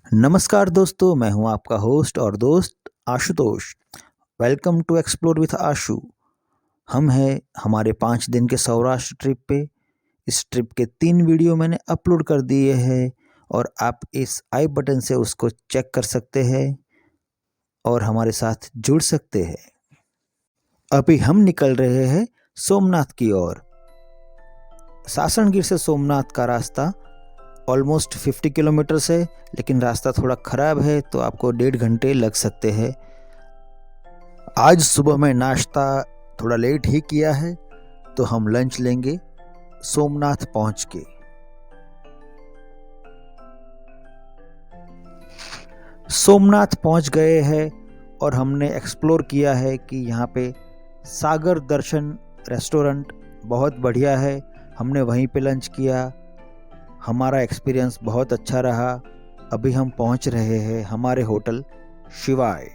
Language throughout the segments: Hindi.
नमस्कार दोस्तों, मैं हूं आपका होस्ट और दोस्त Ashutosh. Welcome to explore with Ashu. हम हैं हमारे 5 दिन के सौराष्ट्र ट्रिप पे। इस ट्रिप के 3 वीडियो मैंने अपलोड कर दिए हैं और आप इस आई बटन से उसको चेक कर सकते हैं और हमारे साथ जुड़ सकते हैं। अभी हम निकल रहे हैं सोमनाथ की ओर। सासणगिर से सोमनाथ का रास्ता ऑलमोस्ट 50 किलोमीटर्स है, लेकिन रास्ता थोड़ा ख़राब है तो आपको 1.5 घंटे लग सकते हैं। आज सुबह में नाश्ता थोड़ा लेट ही किया है तो हम लंच लेंगे सोमनाथ पहुंच के। सोमनाथ पहुंच गए हैं और हमने एक्सप्लोर किया है कि यहाँ पे सागर दर्शन रेस्टोरेंट बहुत बढ़िया है। हमने वहीं पे लंच किया, हमारा एक्सपीरियंस बहुत अच्छा रहा। अभी हम पहुंच रहे हैं हमारे होटल शिवाय।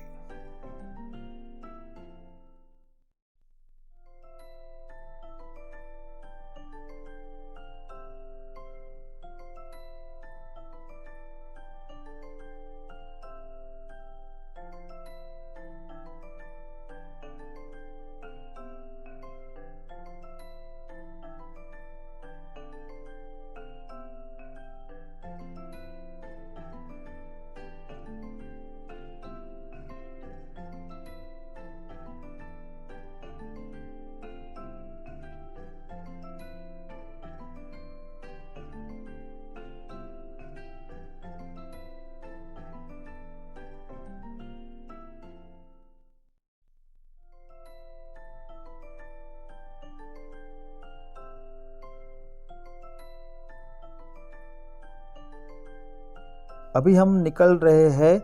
अभी हम निकल रहे हैं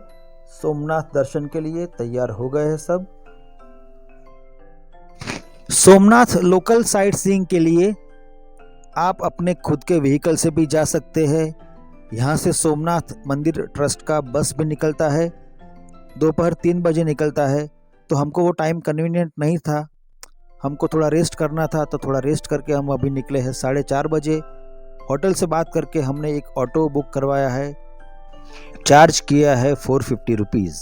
सोमनाथ दर्शन के लिए। तैयार हो गए हैं सब। सोमनाथ लोकल साइट सीइंग के लिए आप अपने खुद के व्हीकल से भी जा सकते हैं। यहाँ से सोमनाथ मंदिर ट्रस्ट का बस भी निकलता है, दोपहर 3 बजे निकलता है। तो हमको वो टाइम कन्वीनियंट नहीं था, हमको थोड़ा रेस्ट करना था, तो थोड़ा रेस्ट करके हम अभी निकले हैं 4:30 बजे। होटल से बात करके हमने एक ऑटो बुक करवाया है, चार्ज किया है 450 रुपीज़।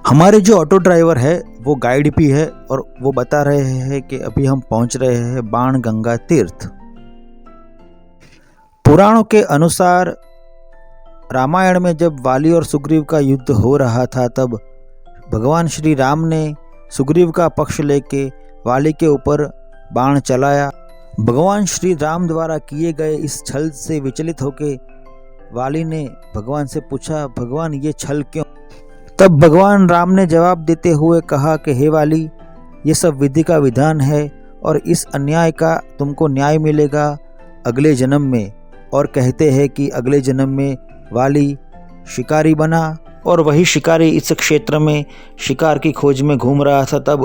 हमारे जो ऑटो ड्राइवर है वो गाइड भी है और वो बता रहे हैं कि अभी हम पहुंच रहे हैं बाणगंगा तीर्थ। पुराणों के अनुसार रामायण में जब वाली और सुग्रीव का युद्ध हो रहा था, तब भगवान श्री राम ने सुग्रीव का पक्ष लेके वाली के ऊपर बाण चलाया। भगवान श्री राम द्वारा किए गए इस छल से विचलित होके वाली ने भगवान से पूछा, भगवान ये छल क्यों? तब भगवान राम ने जवाब देते हुए कहा कि हे वाली, ये सब विधि का विधान है और इस अन्याय का तुमको न्याय मिलेगा अगले जन्म में। और कहते हैं कि अगले जन्म में वाली शिकारी बना और वही शिकारी इस क्षेत्र में शिकार की खोज में घूम रहा था। तब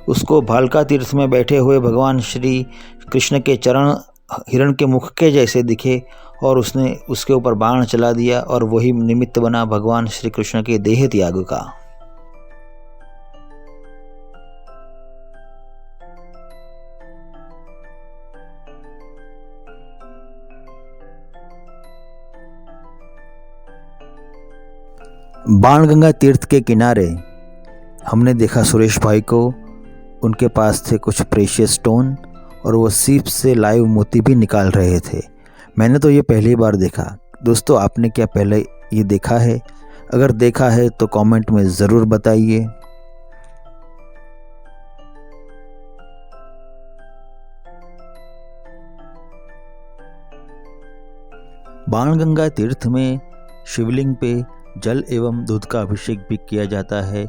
उसको भालका तीर्थ में बैठे हुए भगवान श्री कृष्ण के चरण हिरण के मुख के जैसे दिखे और उसने उसके ऊपर बाण चला दिया और वही निमित्त बना भगवान श्री कृष्ण के देह त्याग का। बाणगंगा तीर्थ के किनारे हमने देखा सुरेश भाई को। उनके पास थे कुछ प्रेशियस स्टोन और वो सीप से लाइव मोती भी निकाल रहे थे। मैंने तो ये पहली बार देखा। दोस्तों, आपने क्या पहले ये देखा है? अगर देखा है तो कमेंट में ज़रूर बताइए। बाणगंगा तीर्थ में शिवलिंग पे जल एवं दूध का अभिषेक भी किया जाता है।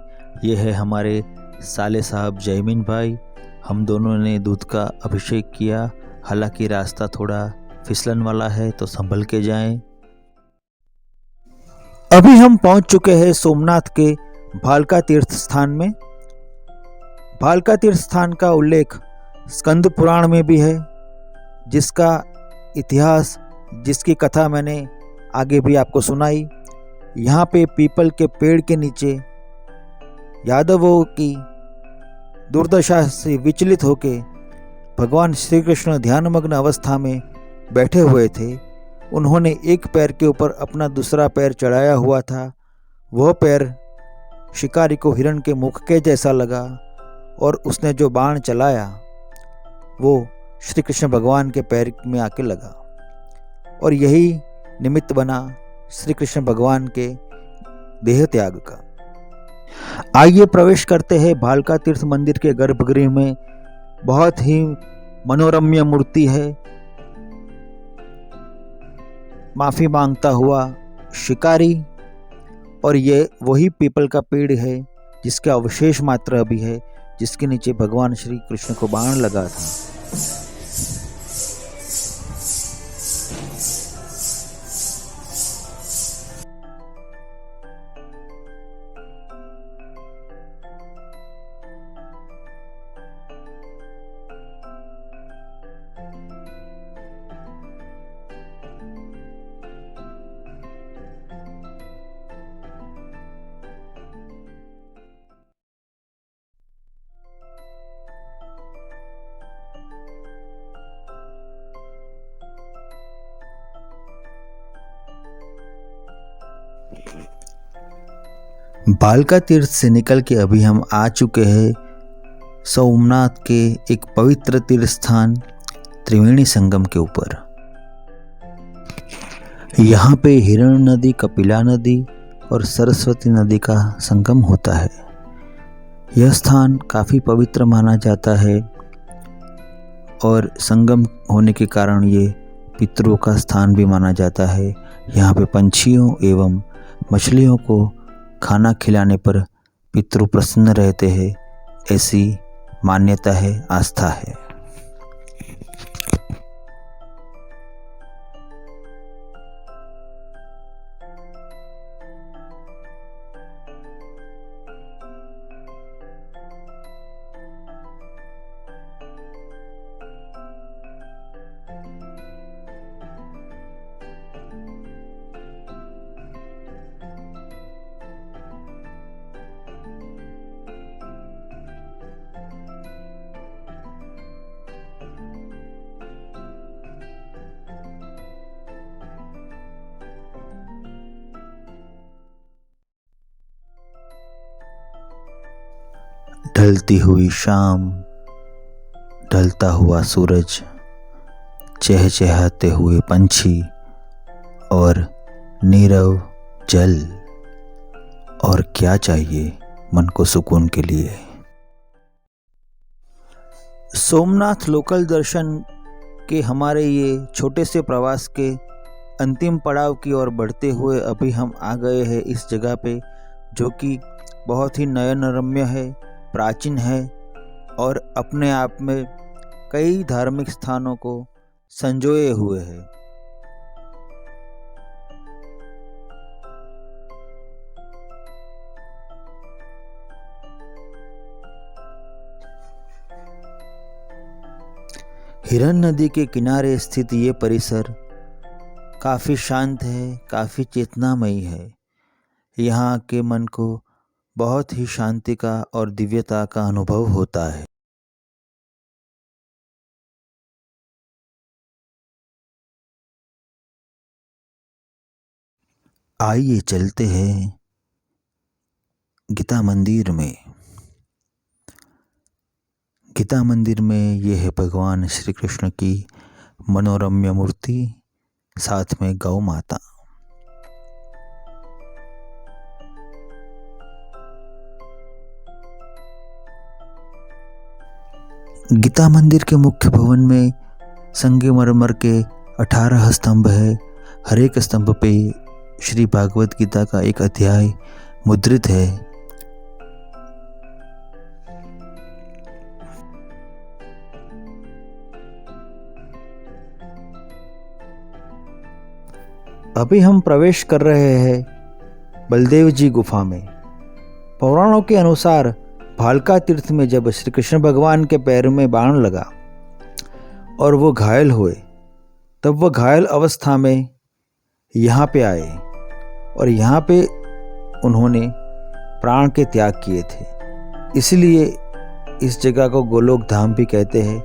ये है हमारे साले साहब जयमीन भाई। हम दोनों ने दूध का अभिषेक किया। हालांकि रास्ता थोड़ा फिसलन वाला है तो संभल के जाएं। अभी हम पहुंच चुके हैं सोमनाथ के भालका तीर्थ स्थान में। भालका तीर्थ स्थान का उल्लेख स्कंद पुराण में भी है, जिसका इतिहास, जिसकी कथा मैंने आगे भी आपको सुनाई। यहाँ पे पीपल के पेड़ के नीचे यादवों की दुर्दशा से विचलित होके भगवान श्री कृष्ण ध्यानमग्न अवस्था में बैठे हुए थे। उन्होंने एक पैर के ऊपर अपना दूसरा पैर चढ़ाया हुआ था। वह पैर शिकारी को हिरण के मुख के जैसा लगा और उसने जो बाण चलाया वो श्री कृष्ण भगवान के पैर में आके लगा और यही निमित्त बना श्री कृष्ण भगवान के देह त्याग का। आइए प्रवेश करते हैं भालका तीर्थ मंदिर के गर्भगृह में। बहुत ही मनोरम्य मूर्ति है। माफी मांगता हुआ शिकारी, और ये वही पीपल का पेड़ है जिसका अवशेष मात्र अभी है, जिसके नीचे भगवान श्री कृष्ण को बाण लगा था। भालका तीर्थ से निकल के अभी हम आ चुके हैं सोमनाथ के एक पवित्र तीर्थ स्थान त्रिवेणी संगम के ऊपर। यहाँ पे हिरण नदी, कपिला नदी और सरस्वती नदी का संगम होता है। यह स्थान काफ़ी पवित्र माना जाता है और संगम होने के कारण ये पितरों का स्थान भी माना जाता है। यहाँ पे पंछियों एवं मछलियों को खाना खिलाने पर पितृ प्रसन्न रहते हैं, ऐसी मान्यता है, आस्था है। ढलती हुई शाम, ढलता हुआ सूरज, चहचहाते हुए पंछी और नीरव जल, और क्या चाहिए मन को सुकून के लिए। सोमनाथ लोकल दर्शन के हमारे ये छोटे से प्रवास के अंतिम पड़ाव की ओर बढ़ते हुए अभी हम आ गए हैं इस जगह पे, जो कि बहुत ही नयनरम्य है, प्राचीन है और अपने आप में कई धार्मिक स्थानों को संजोए हुए है। हिरन नदी के किनारे स्थित ये परिसर काफ़ी शांत है, काफ़ी चेतनामयी है। यहाँ के मन को बहुत ही शांति का और दिव्यता का अनुभव होता है। आइए चलते हैं गीता मंदिर में। गीता मंदिर में ये है भगवान श्री कृष्ण की मनोरम्य मूर्ति, साथ में गौ माता। गीता मंदिर के मुख्य भवन में संगमरमर के 18 स्तंभ है। हर एक स्तंभ पे श्री भागवत गीता का एक अध्याय मुद्रित है। अभी हम प्रवेश कर रहे हैं बलदेव जी गुफा में। पुराणों के अनुसार भालका तीर्थ में जब श्री कृष्ण भगवान के पैर में बाण लगा और वो घायल हुए, तब वह घायल अवस्था में यहाँ पे आए और यहाँ पे उन्होंने प्राण के त्याग किए थे। इसलिए इस जगह को गोलोक धाम भी कहते हैं।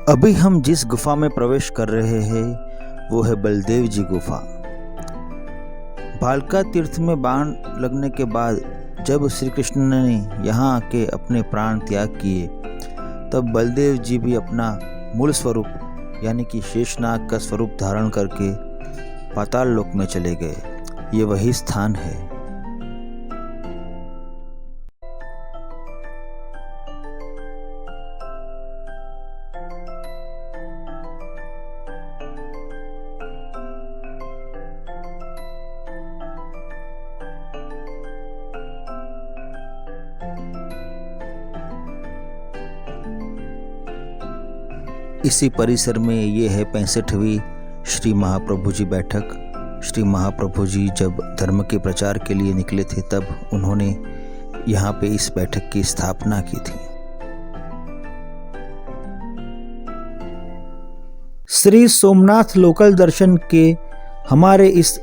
अभी हम जिस गुफा में प्रवेश कर रहे हैं वो है बलदेव जी गुफा। भालका तीर्थ में बाण लगने के बाद जब श्री कृष्ण ने यहाँ आके अपने प्राण त्याग किए, तब बलदेव जी भी अपना मूल स्वरूप यानी कि शेषनाग का स्वरूप धारण करके पाताल लोक में चले गए। ये वही स्थान है। इसी परिसर में ये है 65वीं श्री महाप्रभु जी बैठक। श्री महाप्रभु जी जब धर्म के प्रचार के लिए निकले थे तब उन्होंने यहाँ पे इस बैठक की स्थापना की थी। श्री सोमनाथ लोकल दर्शन के हमारे इस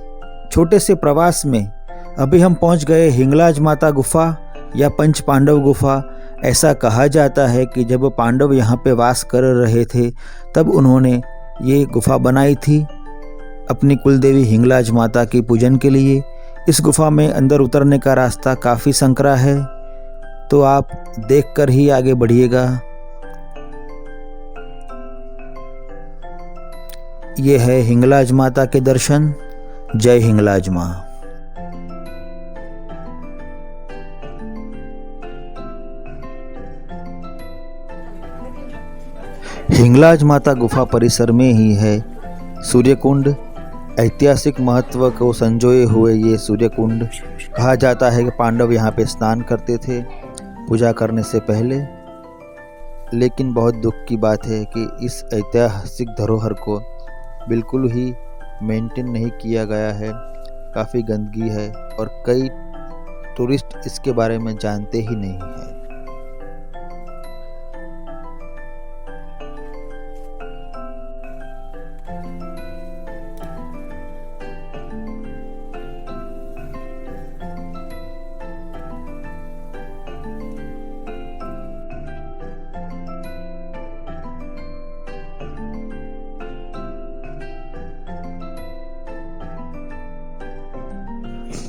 छोटे से प्रवास में अभी हम पहुँच गए हिंगलाज माता गुफा या पंच पांडव गुफा। ऐसा कहा जाता है कि जब पांडव यहाँ पे वास कर रहे थे तब उन्होंने ये गुफा बनाई थी अपनी कुलदेवी हिंगलाज माता की पूजन के लिए। इस गुफा में अंदर उतरने का रास्ता काफ़ी संकरा है, तो आप देखकर ही आगे बढ़िएगा। ये है हिंगलाज माता के दर्शन। जय हिंगलाज माँ। हिंगलाज माता गुफा परिसर में ही है सूर्यकुंड। ऐतिहासिक महत्व को संजोए हुए ये सूर्यकुंड, कहा जाता है कि पांडव यहाँ पे स्नान करते थे पूजा करने से पहले। लेकिन बहुत दुख की बात है कि इस ऐतिहासिक धरोहर को बिल्कुल ही मेंटेन नहीं किया गया है। काफ़ी गंदगी है और कई टूरिस्ट इसके बारे में जानते ही नहीं हैं।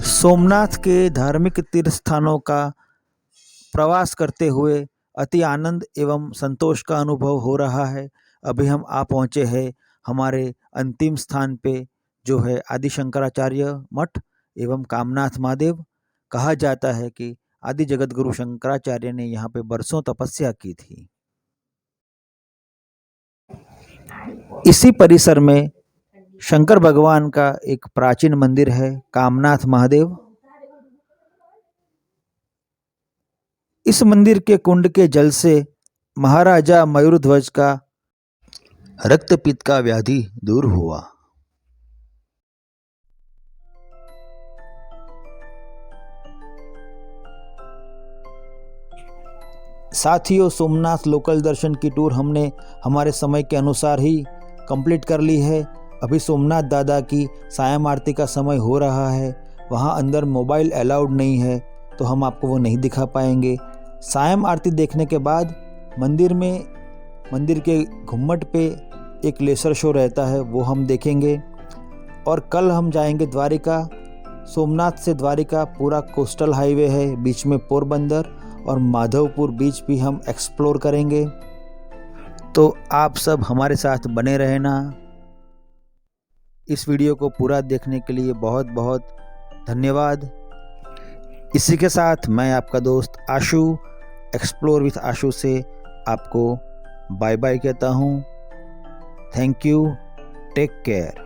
सोमनाथ के धार्मिक तीर्थ स्थानों का प्रवास करते हुए अति आनंद एवं संतोष का अनुभव हो रहा है। अभी हम आ पहुँचे हैं हमारे अंतिम स्थान पे, जो है आदि शंकराचार्य मठ एवं कामनाथ महादेव। कहा जाता है कि आदि जगत गुरु शंकराचार्य ने यहाँ पे बरसों तपस्या की थी। इसी परिसर में शंकर भगवान का एक प्राचीन मंदिर है कामनाथ महादेव। इस मंदिर के कुंड के जल से महाराजा मयूरध्वज का रक्तपित्त का व्याधि दूर हुआ। साथियों, सोमनाथ लोकल दर्शन की टूर हमने हमारे समय के अनुसार ही कंप्लीट कर ली है। अभी सोमनाथ दादा की सायं आरती का समय हो रहा है। वहाँ अंदर मोबाइल अलाउड नहीं है, तो हम आपको वो नहीं दिखा पाएंगे। सायं आरती देखने के बाद मंदिर के घुम्मट पे एक लेसर शो रहता है, वो हम देखेंगे। और कल हम जाएंगे द्वारिका। सोमनाथ से द्वारिका पूरा कोस्टल हाईवे है, बीच में पोरबंदर और माधवपुर बीच भी हम एक्सप्लोर करेंगे। तो आप सब हमारे साथ बने रहना। इस वीडियो को पूरा देखने के लिए बहुत बहुत धन्यवाद। इसी के साथ मैं आपका दोस्त आशु, एक्सप्लोर विथ आशु से आपको बाय बाय कहता हूँ। Thank you, take care.